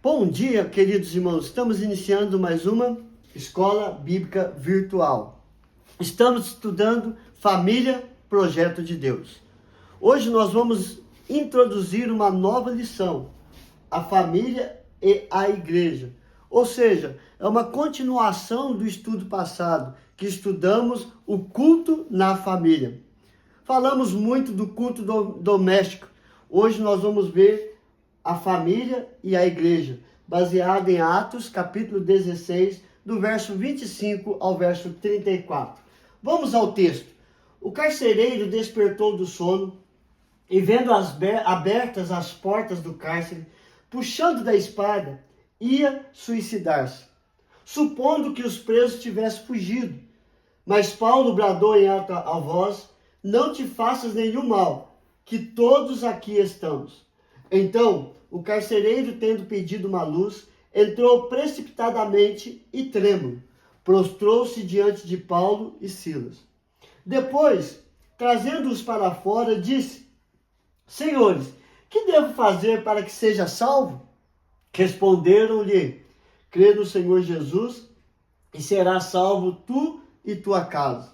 Bom dia, queridos irmãos. Estamos iniciando mais uma escola bíblica virtual. Estamos estudando Família, Projeto de Deus. Hoje nós vamos introduzir uma nova lição, a família e a igreja. Ou seja, é uma continuação do estudo passado, que estudamos o culto na família. Falamos muito do culto doméstico. Hoje nós vamos ver a família e a igreja, baseado em Atos, capítulo 16, do verso 25 ao verso 34. Vamos ao texto. O carcereiro despertou do sono e, vendo abertas as portas do cárcere, puxando da espada, ia suicidar-se, supondo que os presos tivessem fugido. Mas Paulo bradou em alta voz: não te faças nenhum mal, que todos aqui estamos. Então, o carcereiro, tendo pedido uma luz, entrou precipitadamente e trêmulo, prostrou-se diante de Paulo e Silas. Depois, trazendo-os para fora, disse: Senhores, que devo fazer para que seja salvo? Responderam-lhe: crê no Senhor Jesus e serás salvo tu e tua casa.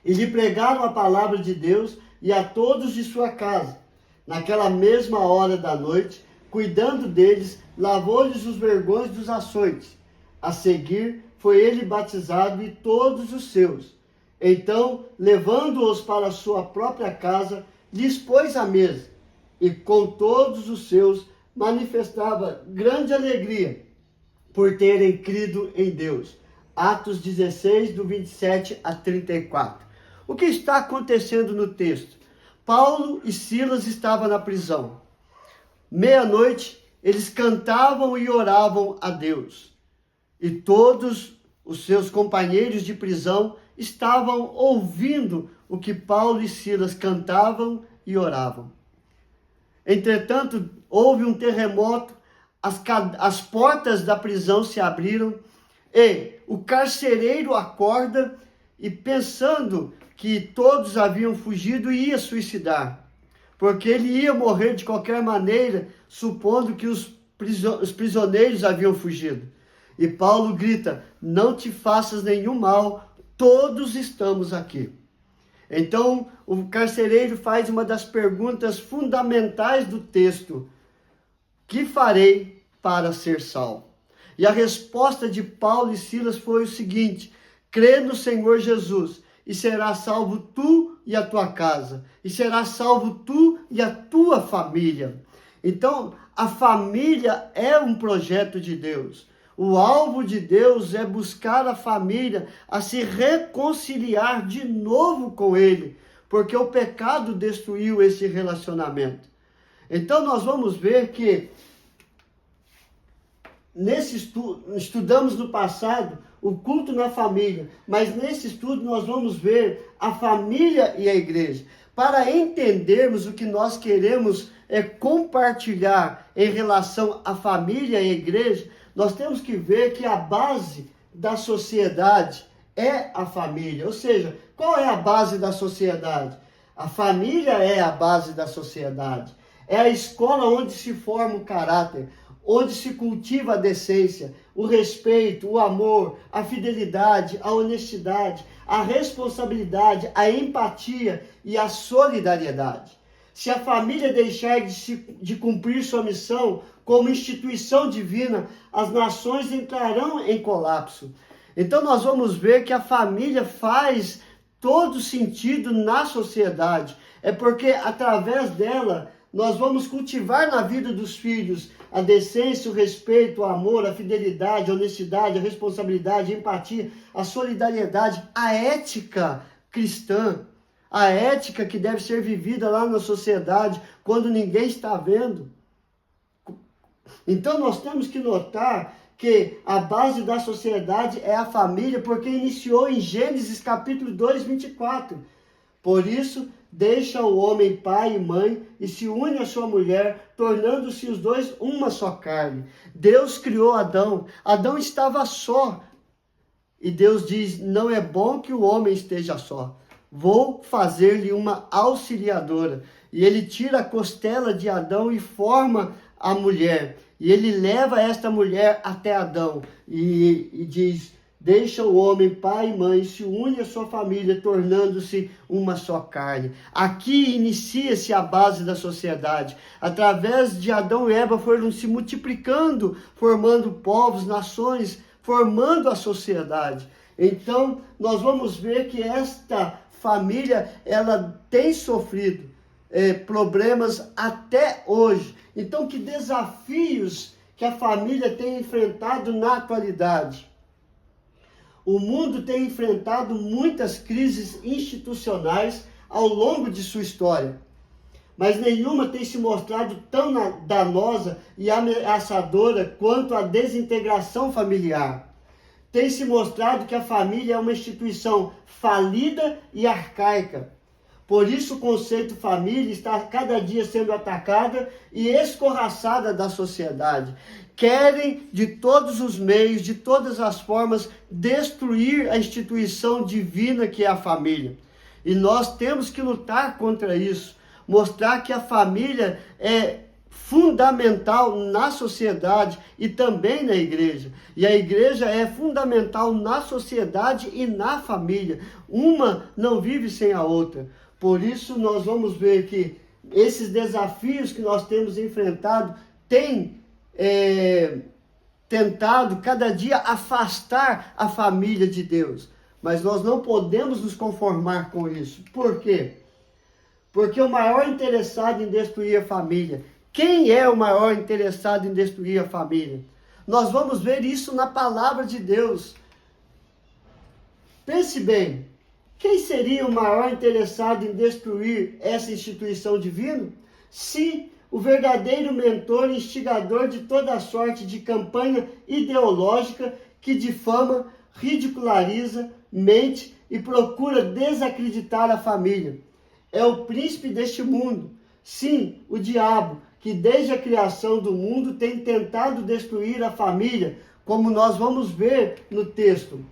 E lhe pregaram a palavra de Deus e a todos de sua casa. Naquela mesma hora da noite, cuidando deles, lavou-lhes os vergões dos açoites. A seguir, foi ele batizado e todos os seus. Então, levando-os para a sua própria casa, lhes pôs à mesa, e com todos os seus manifestava grande alegria por terem crido em Deus. Atos 16, do 27 a 34. O que está acontecendo no texto? Paulo e Silas estavam na prisão. Meia-noite, eles cantavam e oravam a Deus. E todos os seus companheiros de prisão estavam ouvindo o que Paulo e Silas cantavam e oravam. Entretanto, houve um terremoto, as portas da prisão se abriram e o carcereiro acorda e, pensando que todos haviam fugido, ia suicidar, porque ele ia morrer de qualquer maneira, supondo que os prisioneiros haviam fugido. E Paulo grita: não te faças nenhum mal, todos estamos aqui. Então, o carcereiro faz uma das perguntas fundamentais do texto: que farei para ser salvo? E a resposta de Paulo e Silas foi o seguinte: crê no Senhor Jesus e serás salvo tu e a tua casa, e serás salvo tu e a tua família. Então, a família é um projeto de Deus. O alvo de Deus é buscar a família a se reconciliar de novo com Ele, porque o pecado destruiu esse relacionamento. Então, nós vamos ver que estudamos no passado o culto na família, mas nesse estudo nós vamos ver a família e a igreja. Para entendermos o que nós queremos compartilhar em relação à família e à igreja, nós temos que ver que a base da sociedade é a família. Ou seja, qual é a base da sociedade? A família é a base da sociedade. É a escola onde se forma o caráter, onde se cultiva a decência, o respeito, o amor, a fidelidade, a honestidade, a responsabilidade, a empatia e a solidariedade. Se a família deixar de cumprir sua missão como instituição divina, as nações entrarão em colapso. Então nós vamos ver que a família faz todo sentido na sociedade. É porque através dela nós vamos cultivar na vida dos filhos a decência, o respeito, o amor, a fidelidade, a honestidade, a responsabilidade, a empatia, a solidariedade, a ética cristã, a ética que deve ser vivida lá na sociedade quando ninguém está vendo. Então nós temos que notar que a base da sociedade é a família, porque iniciou em Gênesis capítulo 2, 24. Por isso, deixa o homem pai e mãe e se une à sua mulher, tornando-se os dois uma só carne. Deus criou Adão. Adão estava só. E Deus diz: não é bom que o homem esteja só. Vou fazer-lhe uma auxiliadora. E ele tira a costela de Adão e forma a mulher. E ele leva esta mulher até Adão e diz: deixa o homem, pai e mãe, se une à sua família, tornando-se uma só carne. Aqui inicia-se a base da sociedade. Através de Adão e Eva foram se multiplicando, formando povos, nações, formando a sociedade. Então, nós vamos ver que esta família, ela tem sofrido problemas até hoje. Então, que desafios que a família tem enfrentado na atualidade. O mundo tem enfrentado muitas crises institucionais ao longo de sua história, mas nenhuma tem se mostrado tão danosa e ameaçadora quanto a desintegração familiar. Tem se mostrado que a família é uma instituição falida e arcaica. Por isso o conceito família está cada dia sendo atacada e escorraçada da sociedade. Querem de todos os meios, de todas as formas, destruir a instituição divina que é a família. E nós temos que lutar contra isso, mostrar que a família é fundamental na sociedade e também na igreja. E a igreja é fundamental na sociedade e na família. Uma não vive sem a outra. Por isso nós vamos ver que esses desafios que nós temos enfrentado têm tentado cada dia afastar a família de Deus. Mas nós não podemos nos conformar com isso. Por quê? Porque o maior interessado em destruir a família, quem é o maior interessado em destruir a família? Nós vamos ver isso na palavra de Deus. Pense bem, quem seria o maior interessado em destruir essa instituição divina? Se o verdadeiro mentor e instigador de toda sorte de campanha ideológica que difama, ridiculariza, mente e procura desacreditar a família. É o príncipe deste mundo, sim, o diabo, que desde a criação do mundo tem tentado destruir a família, como nós vamos ver no texto.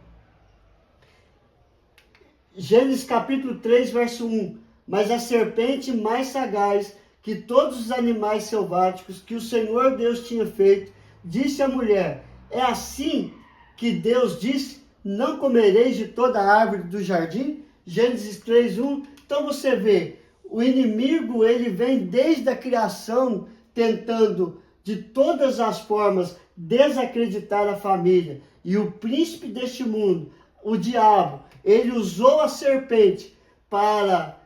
Gênesis capítulo 3, verso 1. Mas a serpente mais sagaz que todos os animais selváticos que o Senhor Deus tinha feito, disse à mulher: é assim que Deus disse, não comereis de toda a árvore do jardim? Gênesis 3, 1. Então você vê, o inimigo ele vem desde a criação tentando de todas as formas desacreditar a família. E o príncipe deste mundo, o diabo, ele usou a serpente para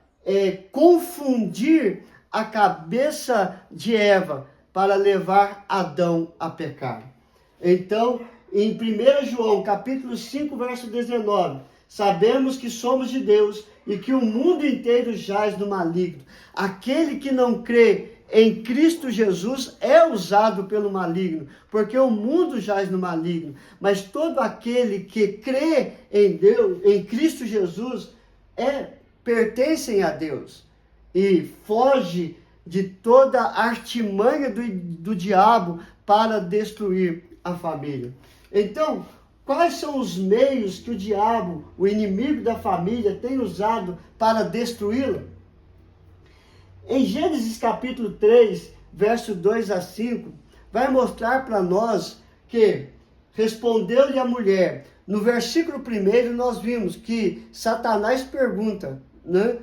confundir a cabeça de Eva, para levar Adão a pecar. Então, em 1 João capítulo 5, verso 19, sabemos que somos de Deus e que o mundo inteiro jaz no maligno. Aquele que não crê em Cristo Jesus é usado pelo maligno, porque o mundo jaz no maligno. Mas todo aquele que crê em Deus, em Cristo Jesus, pertencem a Deus e foge de toda a artimanha do diabo para destruir a família. Então, quais são os meios que o diabo, o inimigo da família, tem usado para destruí-la? Em Gênesis capítulo 3, verso 2 a 5, vai mostrar para nós que respondeu-lhe a mulher. No versículo 1 nós vimos que Satanás pergunta, né?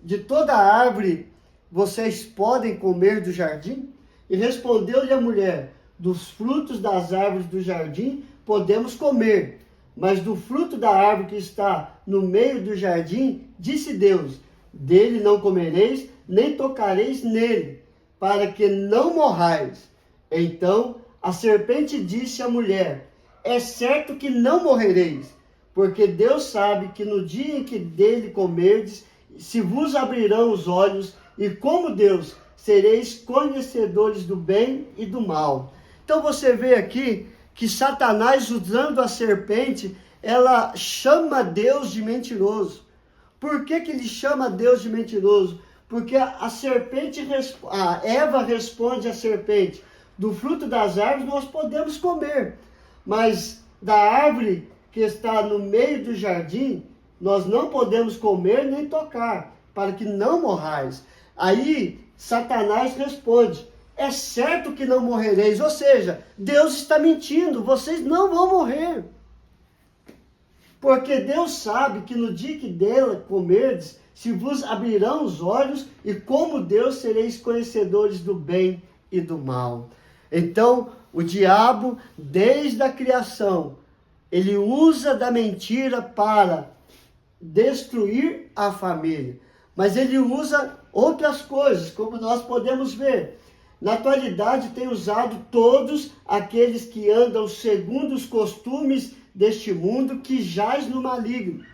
De toda árvore vocês podem comer do jardim? E respondeu-lhe a mulher: dos frutos das árvores do jardim podemos comer, mas do fruto da árvore que está no meio do jardim, disse Deus: dele não comereis, nem tocareis nele, para que não morrais. Então a serpente disse à mulher: é certo que não morrereis, porque Deus sabe que no dia em que dele comerdes, se vos abrirão os olhos, e como Deus, sereis conhecedores do bem e do mal. Então você vê aqui que Satanás, usando a serpente, ela chama Deus de mentiroso. Por que ele chama Deus de mentiroso? Porque a Eva responde à serpente: do fruto das árvores nós podemos comer, mas da árvore que está no meio do jardim, nós não podemos comer nem tocar, para que não morrais. Aí Satanás responde: é certo que não morrereis. Ou seja, Deus está mentindo, vocês não vão morrer. Porque Deus sabe que no dia que dela comerdes, se vos abrirão os olhos, e como Deus sereis conhecedores do bem e do mal. Então, o diabo, desde a criação, ele usa da mentira para destruir a família. Mas ele usa outras coisas, como nós podemos ver. Na atualidade, tem usado todos aqueles que andam segundo os costumes deste mundo, que jaz no maligno.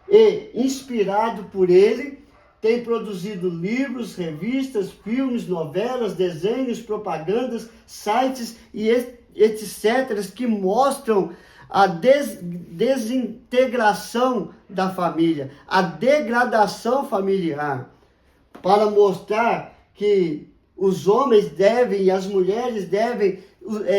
E, inspirado por ele, tem produzido livros, revistas, filmes, novelas, desenhos, propagandas, sites e etc. que mostram a desintegração da família, a degradação familiar, para mostrar que os homens devem e as mulheres devem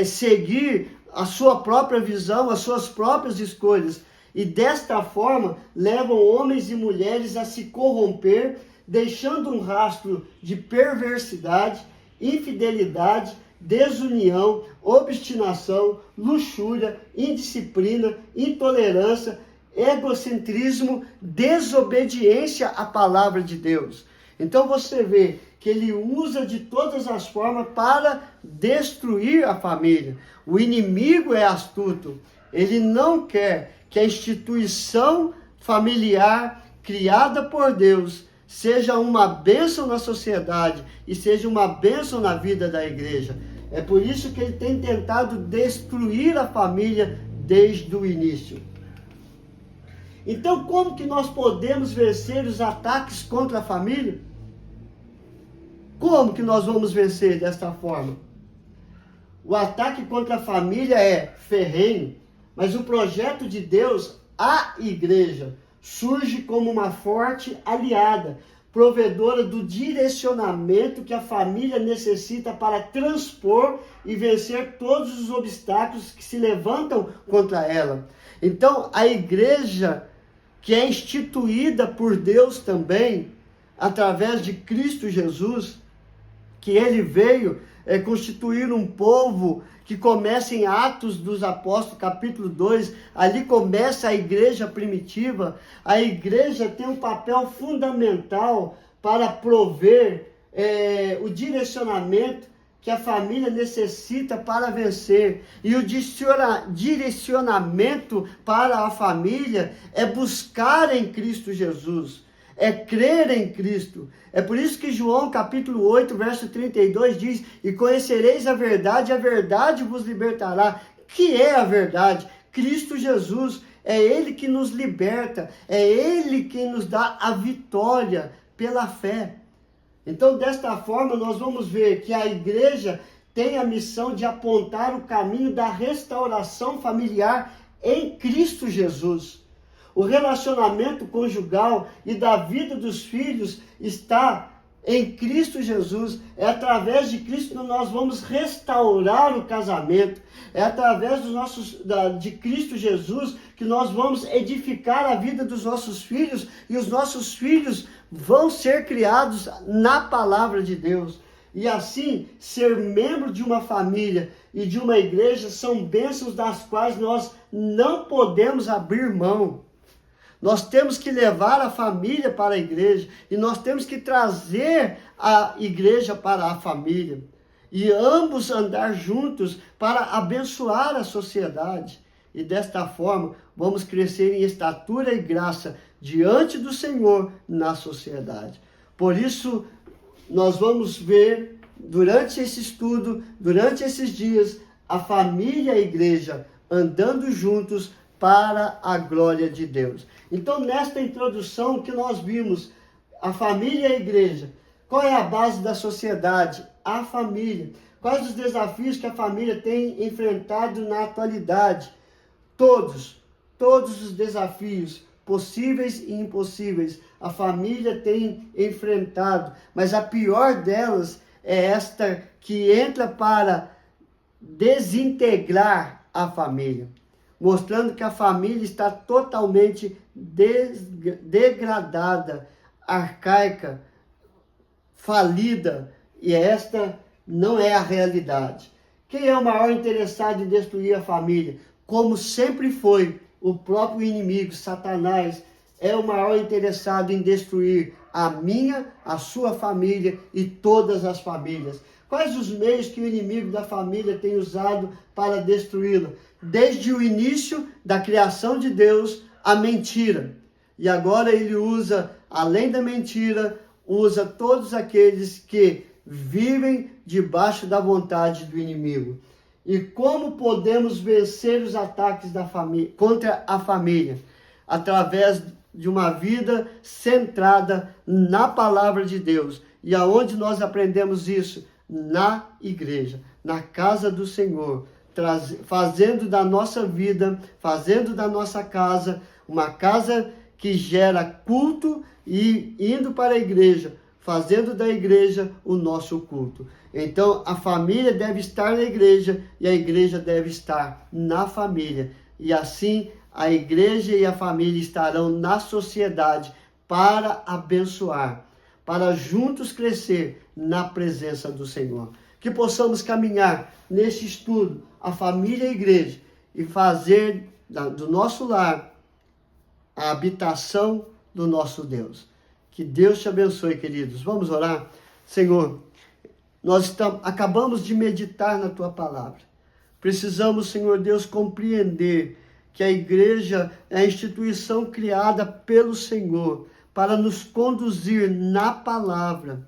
seguir a sua própria visão, as suas próprias escolhas. E desta forma levam homens e mulheres a se corromper, deixando um rastro de perversidade, infidelidade, desunião, obstinação, luxúria, indisciplina, intolerância, egocentrismo, desobediência à palavra de Deus. Então você vê que ele usa de todas as formas para destruir a família. O inimigo é astuto. Ele não quer que a instituição familiar criada por Deus seja uma bênção na sociedade e seja uma bênção na vida da igreja. É por isso que ele tem tentado destruir a família desde o início. Então, como que nós podemos vencer os ataques contra a família? Como que nós vamos vencer desta forma? O ataque contra a família é ferrenho, mas o projeto de Deus, a igreja, surge como uma forte aliada, provedora do direcionamento que a família necessita para transpor e vencer todos os obstáculos que se levantam contra ela. Então, a igreja, que é instituída por Deus também, através de Cristo Jesus, que ele veio constituir um povo que começa em Atos dos Apóstolos, capítulo 2, ali começa a igreja primitiva. A igreja tem um papel fundamental para prover o direcionamento que a família necessita para vencer. E o direcionamento para a família é buscar em Cristo Jesus, é crer em Cristo. É por isso que João capítulo 8, verso 32 diz: e conhecereis a verdade vos libertará. Que é a verdade? Cristo Jesus. É Ele que nos liberta, é Ele quem nos dá a vitória pela fé. Então, desta forma, nós vamos ver que a igreja tem a missão de apontar o caminho da restauração familiar em Cristo Jesus. O relacionamento conjugal e da vida dos filhos está em Cristo Jesus. É através de Cristo que nós vamos restaurar o casamento. É através de Cristo Jesus que nós vamos edificar a vida dos nossos filhos, e os nossos filhos vão ser criados na palavra de Deus. E assim, ser membro de uma família e de uma igreja são bênçãos das quais nós não podemos abrir mão. Nós temos que levar a família para a igreja, e nós temos que trazer a igreja para a família, e ambos andar juntos para abençoar a sociedade. E desta forma, vamos crescer em estatura e graça diante do Senhor na sociedade. Por isso, nós vamos ver durante esse estudo, durante esses dias, a família e a igreja andando juntos para a glória de Deus. Então, nesta introdução que nós vimos, a família e a igreja, qual é a base da sociedade? A família. Quais os desafios que a família tem enfrentado na atualidade? Todos os desafios possíveis e impossíveis a família tem enfrentado, mas a pior delas é esta que entra para desintegrar a família, mostrando que a família está totalmente degradada, arcaica, falida, e é esta não é a realidade. Quem é o maior interessado em destruir a família? Como sempre foi, o próprio inimigo, Satanás, é o maior interessado em destruir a minha, a sua família e todas as famílias. Quais os meios que o inimigo da família tem usado para destruí-la? Desde o início da criação de Deus, a mentira. E agora ele usa, além da mentira, usa todos aqueles que vivem debaixo da vontade do inimigo. E como podemos vencer os ataques da família, contra a família? Através de uma vida centrada na palavra de Deus. E aonde nós aprendemos isso? Na igreja, na casa do Senhor, fazendo da nossa vida, fazendo da nossa casa, uma casa que gera culto e indo para a igreja, fazendo da igreja o nosso culto. Então, a família deve estar na igreja e a igreja deve estar na família. E assim, a igreja e a família estarão na sociedade para abençoar, para juntos crescer na presença do Senhor. Que possamos caminhar nesse estudo, a família e a igreja, e fazer do nosso lar a habitação do nosso Deus. Que Deus te abençoe, queridos. Vamos orar? Senhor, nós acabamos de meditar na Tua palavra. Precisamos, Senhor Deus, compreender que a igreja é a instituição criada pelo Senhor para nos conduzir na palavra,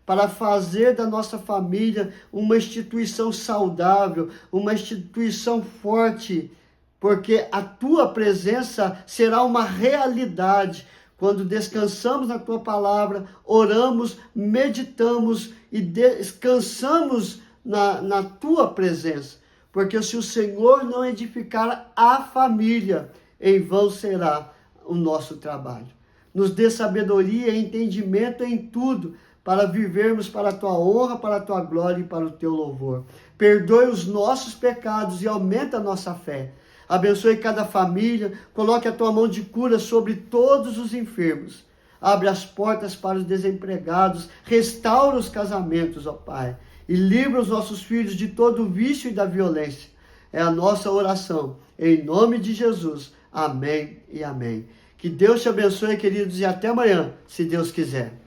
para fazer da nossa família uma instituição saudável, uma instituição forte, porque a Tua presença será uma realidade. Quando descansamos na Tua palavra, oramos, meditamos e descansamos na Tua presença. Porque se o Senhor não edificar a família, em vão será o nosso trabalho. Nos dê sabedoria e entendimento em tudo, para vivermos para a Tua honra, para a Tua glória e para o Teu louvor. Perdoe os nossos pecados e aumenta a nossa fé. Abençoe cada família, coloque a Tua mão de cura sobre todos os enfermos. Abre as portas para os desempregados, restaura os casamentos, ó Pai, e livra os nossos filhos de todo o vício e da violência. É a nossa oração, em nome de Jesus. Amém e amém. Que Deus te abençoe, queridos, e até amanhã, se Deus quiser.